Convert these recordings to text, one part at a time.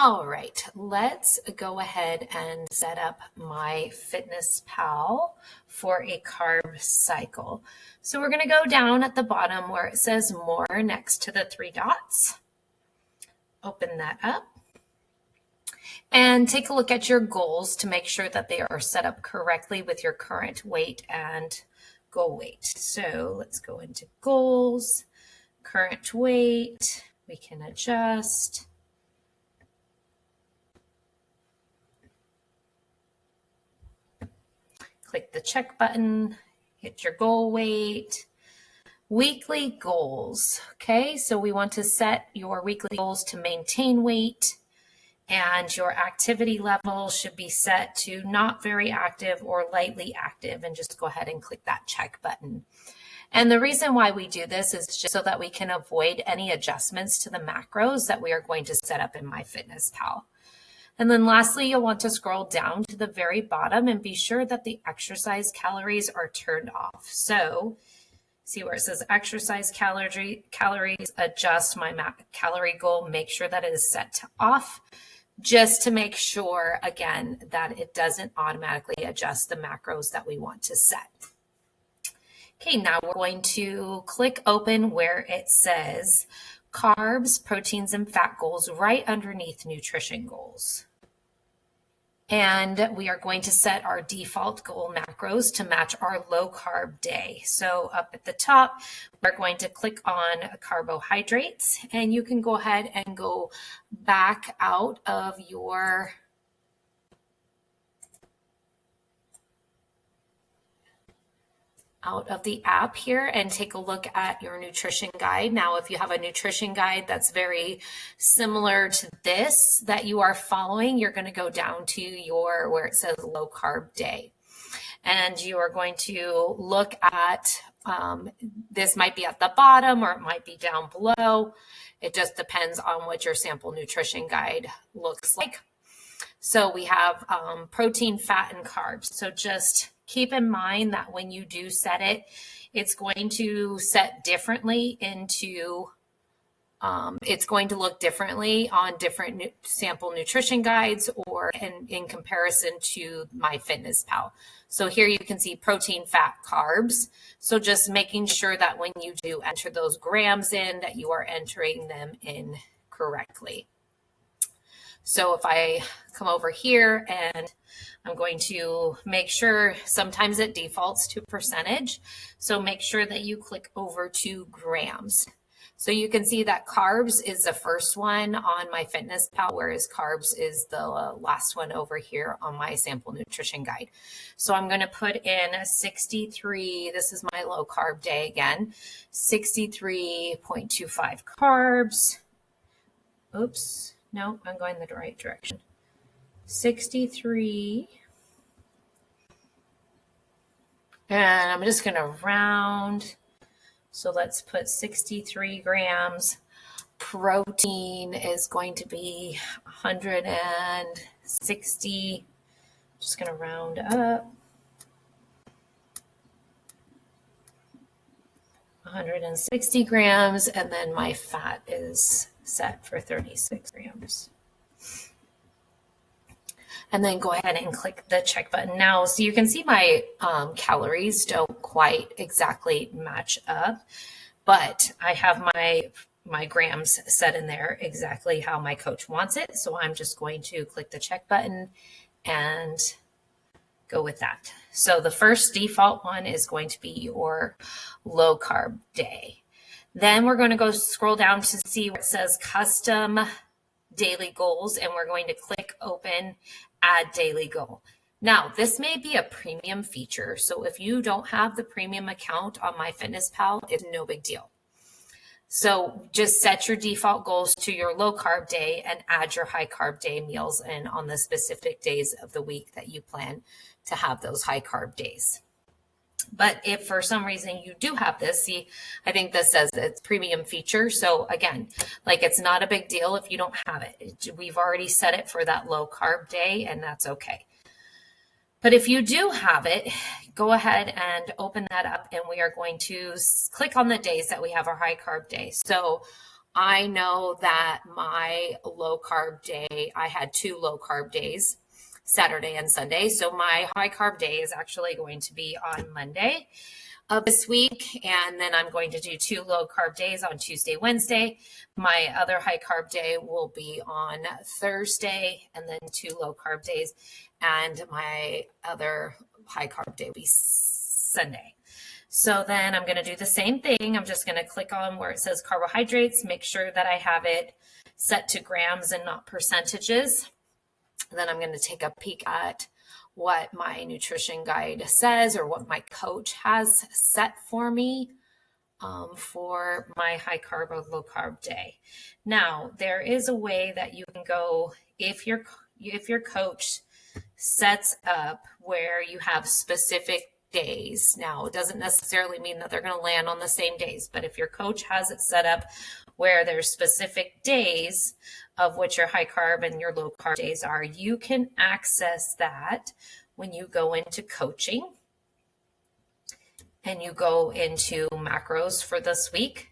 All right, let's go ahead and set up MyFitnessPal for a carb cycle. So we're going to go down at the bottom where it says more next to the three dots. Open that up and take a look at your goals to make sure that they are set up correctly with your current weight and goal weight. So let's go into goals, current weight, we can adjust. Click the check button, hit your goal weight. Weekly goals, okay? So we want to set your weekly goals to maintain weight, and your activity level should be set to not very active or lightly active, and just go ahead and click that check button. And the reason why we do this is just so that we can avoid any adjustments to the macros that we are going to set up in MyFitnessPal. And then lastly, you'll want to scroll down to the very bottom and be sure that the exercise calories are turned off. So see where it says exercise calories, adjust my calorie goal, make sure that it is set to off, just to make sure, again, that it doesn't automatically adjust the macros that we want to set. Okay, now we're going to click open where it says carbs, proteins, and fat goals right underneath nutrition goals. And we are going to set our default goal macros to match our low carb day. So up at the top, we're going to click on carbohydrates, and you can go ahead and go back out of your the app here and take a look at your nutrition guide. Now, if you have a nutrition guide that's very similar to this that you are following, you're going to go down to your where it says low carb day. And you are going to look at, this might be at the bottom or it might be down below. It just depends on what your sample nutrition guide looks like. So we have protein, fat, and carbs. So just keep in mind that when you do set it, it's going to set differently into, it's going to look differently on different sample nutrition guides or in comparison to MyFitnessPal. So here you can see protein, fat, carbs. So just making sure that when you do enter those grams in, that you are entering them in correctly. So if I come over here and I'm going to make sure, sometimes it defaults to percentage. So make sure that you click over to grams. So you can see that carbs is the first one on MyFitnessPal, whereas carbs is the last one over here on my sample nutrition guide. So I'm going to put in 63, this is my low carb day again, 63.25 carbs. Oops. No, I'm going the right direction. 63. And I'm just going to round. So let's put 63 grams. Protein is going to be 160. Just going to round up. 160 grams. And then my fat is set for 36 grams. And then go ahead and click the check button now. So you can see my calories don't quite exactly match up, but I have my grams set in there exactly how my coach wants it. So I'm just going to click the check button and go with that. So the first default one is going to be your low carb day. Then we're going to go scroll down to see where it says custom daily goals, and we're going to click open, add daily goal. Now, this may be a premium feature. So if you don't have the premium account on MyFitnessPal, it's no big deal. So just set your default goals to your low carb day and add your high carb day meals in on the specific days of the week that you plan to have those high carb days. But if for some reason you do have this, see, I think this says it's premium feature. So again, like it's not a big deal if you don't have it. We've already set it for that low carb day, and that's okay. But if you do have it, go ahead and open that up, and we are going to click on the days that we have our high carb day. So I know that my low carb day, I had 2 low carb days, Saturday and Sunday. So my high carb day is actually going to be on Monday of this week. And then I'm going to do 2 low carb days on Tuesday, Wednesday. My other high carb day will be on Thursday, and then 2 low carb days. And my other high carb day will be Sunday. So then I'm going to do the same thing. I'm just going to click on where it says carbohydrates, make sure that I have it set to grams and not percentages. Then I'm going to take a peek at what my nutrition guide says, or what my coach has set for me for my high carb or low carb day. Now, there is a way that you can go if your coach sets up where you have specific days. Now, it doesn't necessarily mean that they're going to land on the same days, but if your coach has it set up where there's specific days of which your high carb and your low carb days are, you can access that when you go into coaching and you go into macros for this week.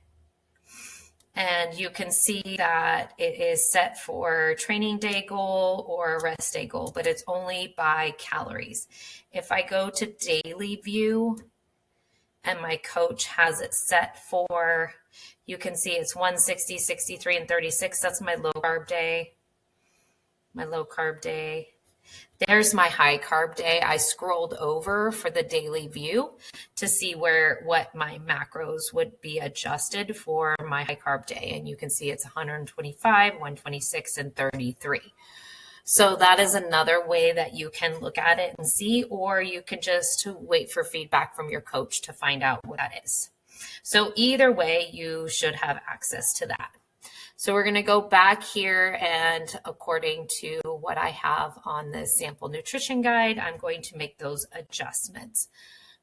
And you can see that it is set for training day goal or rest day goal, but it's only by calories. If I go to daily view and my coach has it set for, you can see it's 160, 63, and 36. That's my low carb day. My low carb day. There's my high carb day. I scrolled over for the daily view to see what my macros would be adjusted for my high carb day. And you can see it's 125, 126, and 33. So that is another way that you can look at it and see, or you can just wait for feedback from your coach to find out what that is. So either way, you should have access to that. So we're going to go back here, and according to what I have on this sample nutrition guide, I'm going to make those adjustments.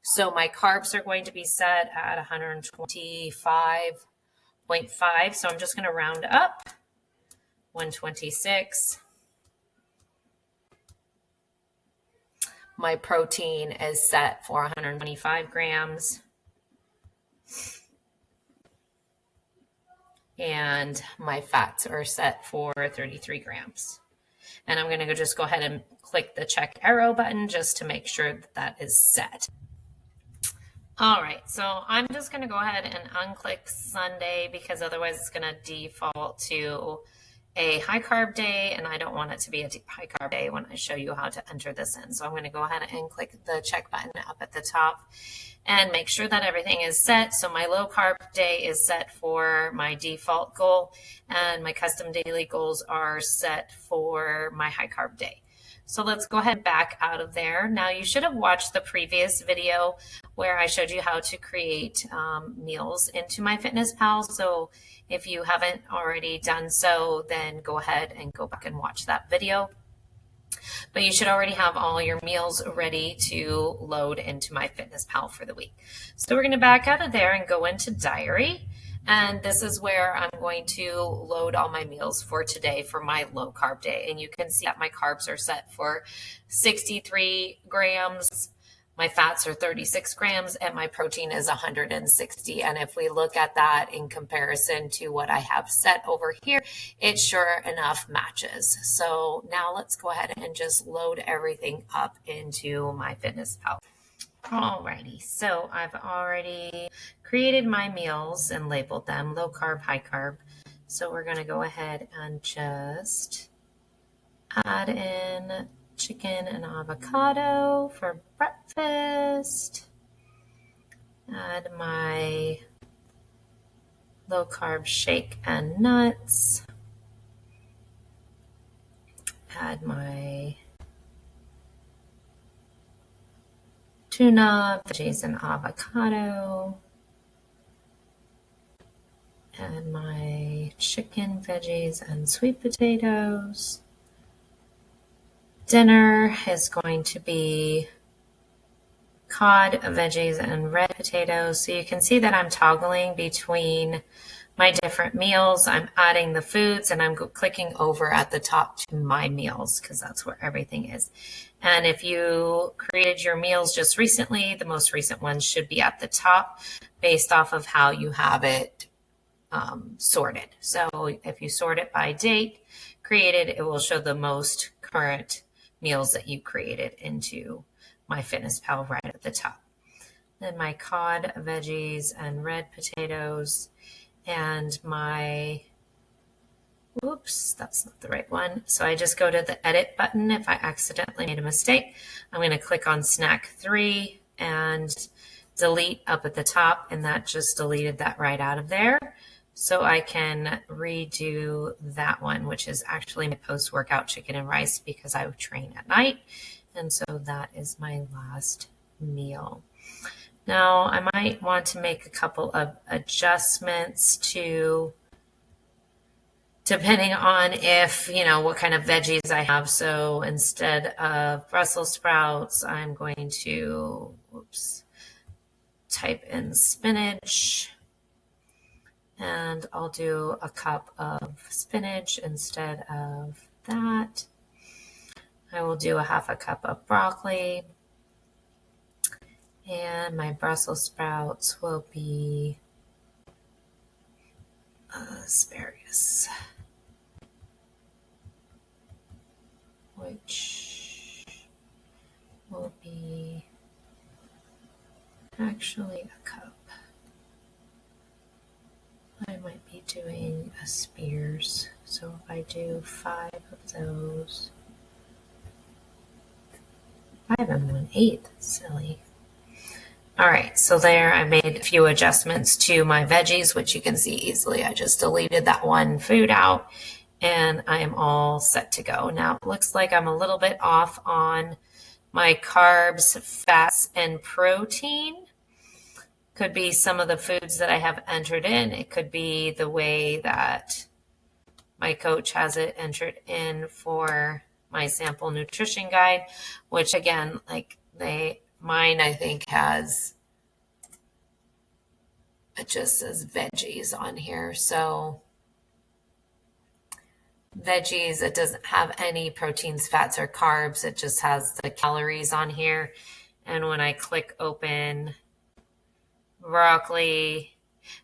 So my carbs are going to be set at 125.5. So I'm just going to round up 126. My protein is set for 125 grams. And my fats are set for 33 grams. And I'm going to just go ahead and click the check arrow button just to make sure that that is set. All right, so I'm just going to go ahead and unclick Sunday, because otherwise it's going to default to a high carb day, and I don't want it to be a high carb day when I show you how to enter this in. So I'm going to go ahead and click the check button up at the top and make sure that everything is set. So my low carb day is set for my default goal, and my custom daily goals are set for my high carb day. So let's go ahead and back out of there. Now you should have watched the previous video where I showed you how to create meals into MyFitnessPal. So if you haven't already done so, then go ahead and go back and watch that video. But you should already have all your meals ready to load into MyFitnessPal for the week. So we're going to back out of there and go into diary. And this is where I'm going to load all my meals for today for my low carb day. And you can see that my carbs are set for 63 grams. My fats are 36 grams, and my protein is 160. And if we look at that in comparison to what I have set over here, it sure enough matches. So now let's go ahead and just load everything up into MyFitnessPal. Alrighty, so I've already created my meals and labeled them low carb, high carb. So we're going to go ahead and just add in chicken and avocado for breakfast. Add my low carb shake and nuts. Add my tuna, veggies, and avocado. Add my chicken, veggies, and sweet potatoes. Dinner is going to be cod, veggies, and red potatoes. So you can see that I'm toggling between my different meals. I'm adding the foods, and I'm clicking over at the top to my meals, because that's where everything is. And if you created your meals just recently, the most recent ones should be at the top based off of how you have it sorted. So if you sort it by date created, it will show the most current meals that you created into MyFitnessPal right at the top. Then my cod, veggies, and red potatoes, and my, whoops, that's not the right one. So I just go to the edit button. If I accidentally made a mistake, I'm going to click on snack 3 and delete up at the top, and that just deleted that right out of there. So I can redo that one, which is actually my post-workout chicken and rice because I would train at night. And so that is my last meal. Now I might want to make a couple of adjustments to, depending on if, what kind of veggies I have. So instead of Brussels sprouts, I'm going to, type in spinach. And I'll do a cup of spinach instead of that. I will do a half a cup of broccoli. And my Brussels sprouts will be asparagus, which will be actually a cup. I might be doing a spears, so if I do 5 of those, 5 and 1/8, silly. All right, so there I made a few adjustments to my veggies, which you can see easily. I just deleted that one food out, and I am all set to go. Now it looks like I'm a little bit off on my carbs, fats, and protein. Could be some of the foods that I have entered in. It could be the way that my coach has it entered in for my sample nutrition guide, which again, mine I think has, it just says veggies on here. So veggies, it doesn't have any proteins, fats, or carbs. It just has the calories on here. And when I click open broccoli,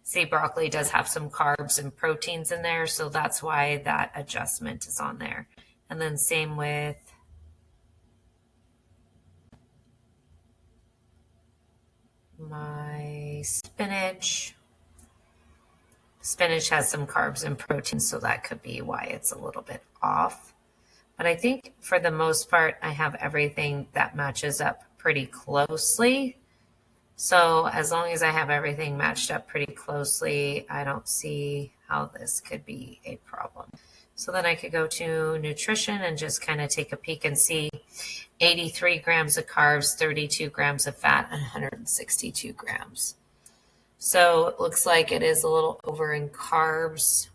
see, broccoli does have some carbs and proteins in there, so that's why that adjustment is on there. And then same with my spinach. Spinach has some carbs and proteins, so that could be why it's a little bit off. But I think for the most part, I have everything that matches up pretty closely. So as long as I have everything matched up pretty closely, I don't see how this could be a problem. So then I could go to nutrition and just kind of take a peek and see 83 grams of carbs, 32 grams of fat, and 162 grams. So it looks like it is a little over in carbs,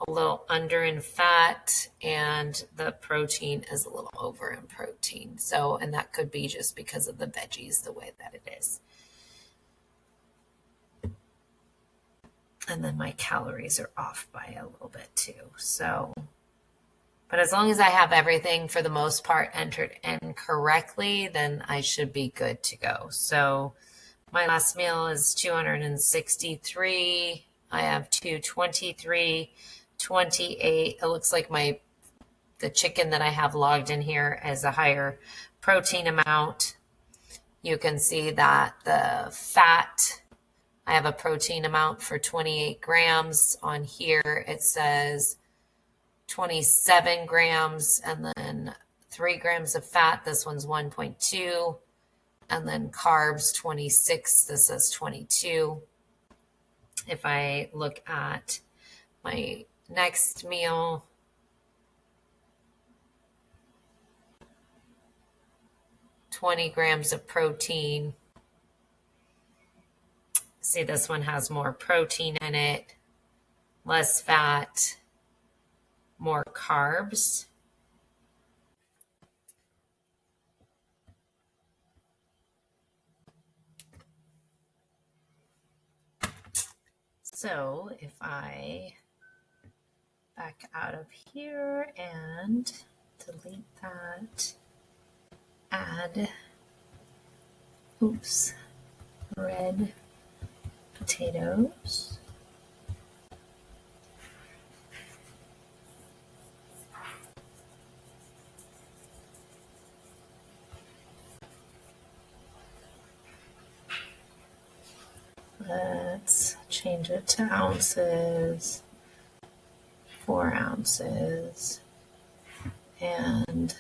a little under in fat, and the protein is a little over in protein. So, and that could be just because of the veggies, the way that it is. And then my calories are off by a little bit too. So, but as long as I have everything for the most part entered in correctly, then I should be good to go. So my last meal is 263. I have 223. 28. It looks like the chicken that I have logged in here is a higher protein amount. You can see that the fat, I have a protein amount for 28 grams. On here it says 27 grams, and then 3 grams of fat. This one's 1.2. And then carbs 26. This says 22. If I look at my next meal, $20 grams of protein. See, this one has more protein in it, less fat, more carbs. So if I back out of here and delete that, add, red potatoes. Let's change it to ounces, 4 ounces, and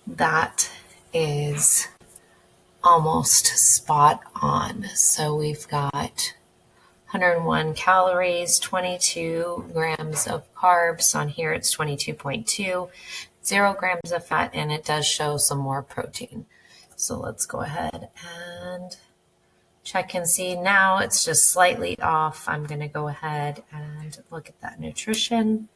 that is almost spot on. So we've got 101 calories, 22 grams of carbs. On here it's 22.2, 0 grams of fat, and it does show some more protein. So let's go ahead and check and see. Now it's just slightly off. I'm going to go ahead and look at that nutrition.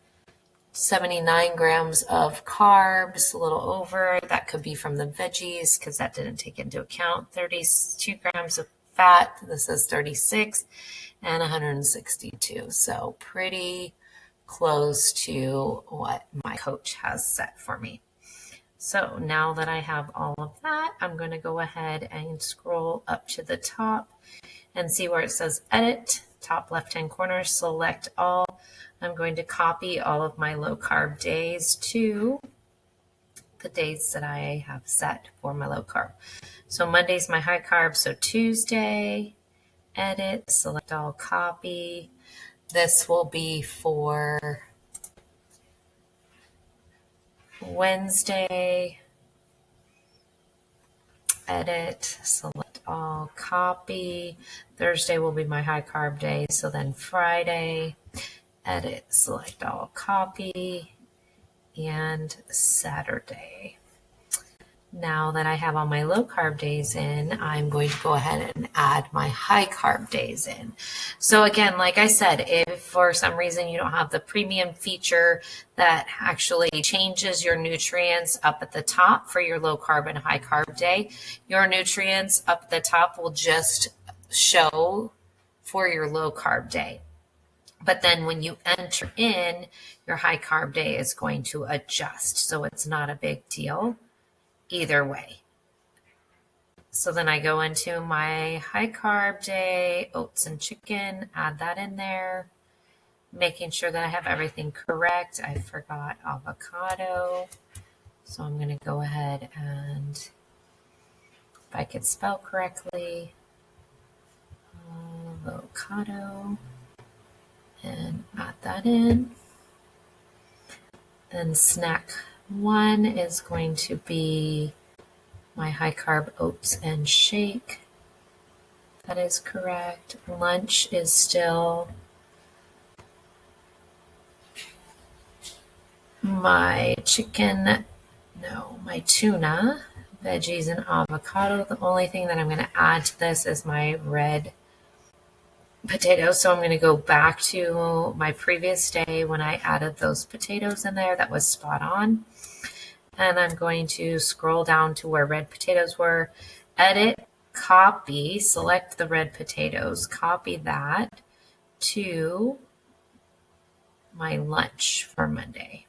79 grams of carbs, a little over. That could be from the veggies because that didn't take into account. 32 grams of fat. This is 36 and 162. So pretty close to what my coach has set for me. So now that I have all of that, I'm going to go ahead and scroll up to the top and see where it says edit, top left-hand corner, select all. I'm going to copy all of my low carb days to the days that I have set for my low carb. So Monday's my high carb, so Tuesday, edit, select all, copy. This will be for Wednesday, edit, select all, copy. Thursday will be my high carb day, so then Friday, edit, select all, copy, and Saturday. Now that I have all my low carb days in, I'm going to go ahead and add my high carb days in. So again, like I said, if for some reason you don't have the premium feature that actually changes your nutrients up at the top for your low carb and high carb day, your nutrients up at the top will just show for your low carb day. But then when you enter in, your high carb day is going to adjust. So it's not a big deal either way. So then I go into my high carb day, oats and chicken, add that in there, making sure that I have everything correct. I forgot avocado. So I'm going to go ahead and, if I could spell correctly, avocado, and add that in. Then snack 1 is going to be my high carb oats and shake. That is correct. Lunch is still my my tuna, veggies, and avocado. The only thing that I'm going to add to this is my red potatoes. So I'm going to go back to my previous day when I added those potatoes in there. That was spot on. And I'm going to scroll down to where red potatoes were, edit, copy, select the red potatoes, copy that to my lunch for Monday.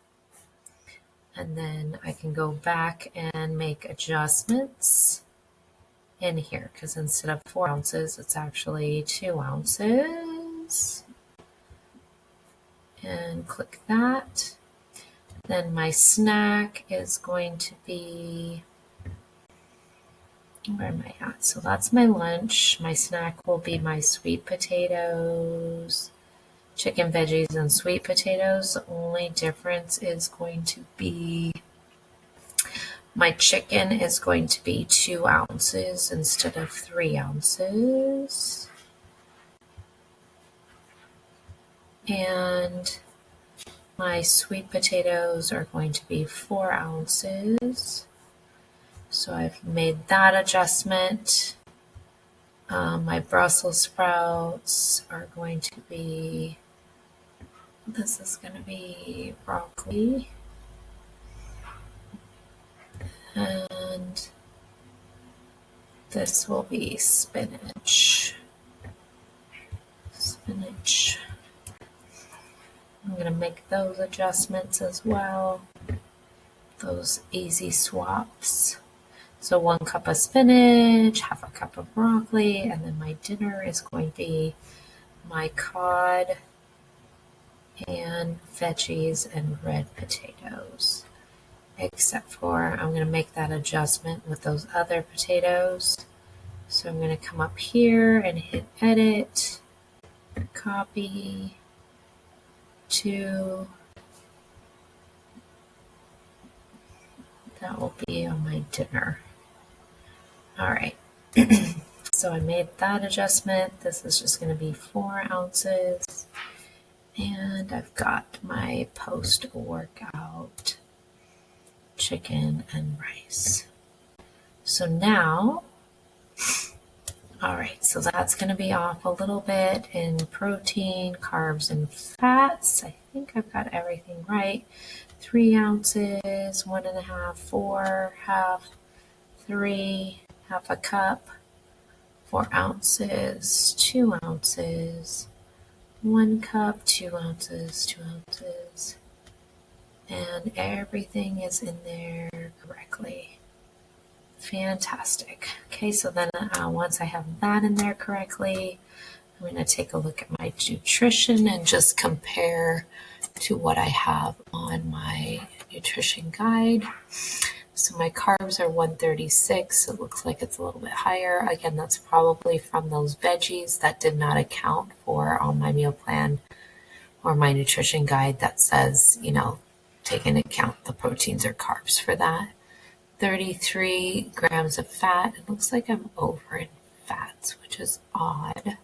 And then I can go back and make adjustments in here because instead of 4 ounces, it's actually 2 ounces. And click that. Then my snack is going to be, where am I at? So that's my lunch. My snack will be my sweet potatoes, chicken, veggies, and sweet potatoes. The only difference is going to be my chicken is going to be 2 ounces instead of 3 ounces. And my sweet potatoes are going to be 4 ounces. So I've made that adjustment. My Brussels sprouts are going to be, this is going to be broccoli. And this will be spinach. I'm going to make those adjustments as well. Those easy swaps. So 1 cup of spinach, half a cup of broccoli, and then my dinner is going to be my cod and veggies and red potatoes. Except for I'm going to make that adjustment with those other potatoes. So I'm going to come up here and hit edit, copy to, that will be on my dinner. All right. So I made that adjustment. This is just going to be 4 ounces. And I've got my post-workout chicken and rice. So now, all right, so that's going to be off a little bit in protein, carbs, and fats. I think I've got everything right. 3 ounces, 1.5, 4, half, 3, half a cup, 4 ounces, 2 ounces, 1 cup, 2 ounces, 2 ounces, and everything is in there correctly. Fantastic. Okay, so then once I have that in there correctly, I'm going to take a look at my nutrition and just compare to what I have on my nutrition guide. So my carbs are 136. It looks like it's a little bit higher. Again, that's probably from those veggies that did not account for on my meal plan or my nutrition guide that says, take into account the proteins or carbs for that. 33 grams of fat. It looks like I'm over in fats, which is odd.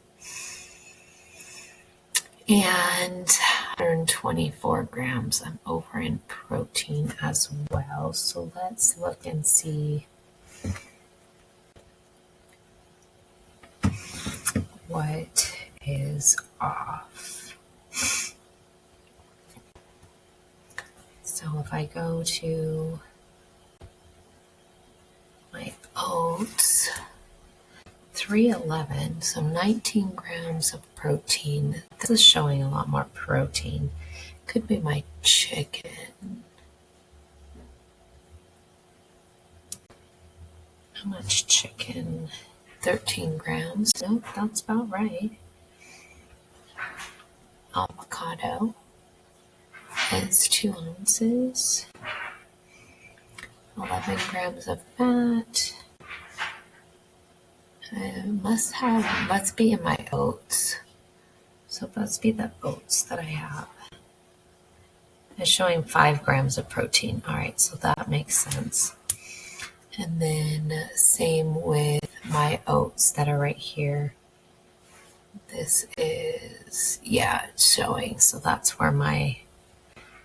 And 124 grams. I'm over in protein as well. So let's look and see what is off. So if I go to my oats, 311, so 19 grams of protein. This is showing a lot more protein. Could be my chicken. How much chicken? 13 grams. Nope, that's about right. Avocado is 2 ounces. 11 grams of fat. Must be in my oats. So it must be the oats that I have. It's showing 5 grams of protein. All right, so that makes sense. And then same with my oats that are right here. This is, it's showing. So that's where my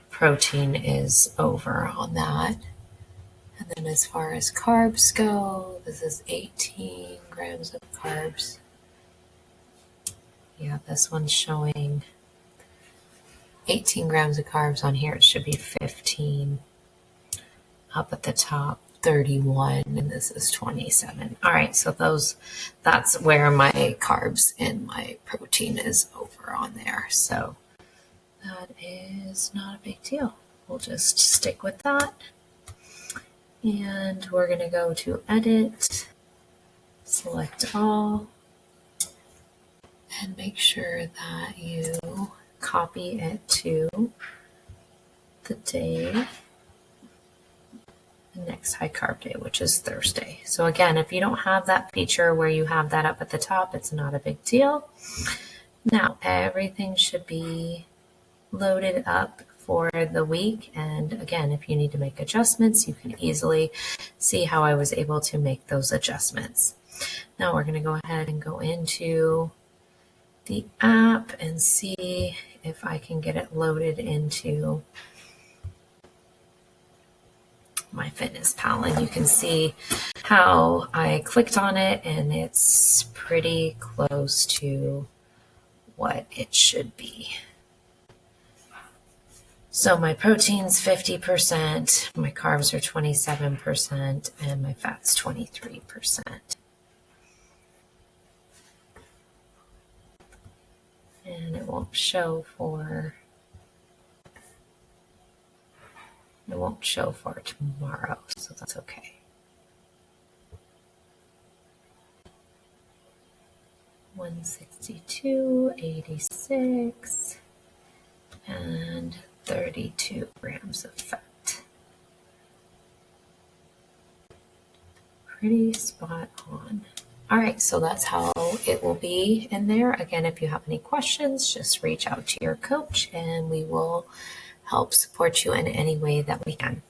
protein is over on that. And then as far as carbs go, this is 18 grams of carbs. Yeah, this one's showing 18 grams of carbs on here. It should be 15. Up at the top, 31, and this is 27. All right, so that's where my carbs and my protein is over on there. So that is not a big deal. We'll just stick with that. And we're going to go to edit, select all, and make sure that you copy it to the day, the next high carb day, which is Thursday. So again, if you don't have that feature where you have that up at the top, it's not a big deal. Now, everything should be loaded up for the week. And again, if you need to make adjustments, you can easily see how I was able to make those adjustments. Now we're going to go ahead and go into the app and see if I can get it loaded into MyFitnessPal. And you can see how I clicked on it, and it's pretty close to what it should be. So my protein's 50%, my carbs are 27%, and my fat's 23%. And it won't show for tomorrow, so that's okay. 162, 86, and 32 grams of fat. Pretty spot on. All right, so that's how it will be in there. Again, if you have any questions, just reach out to your coach and we will help support you in any way that we can.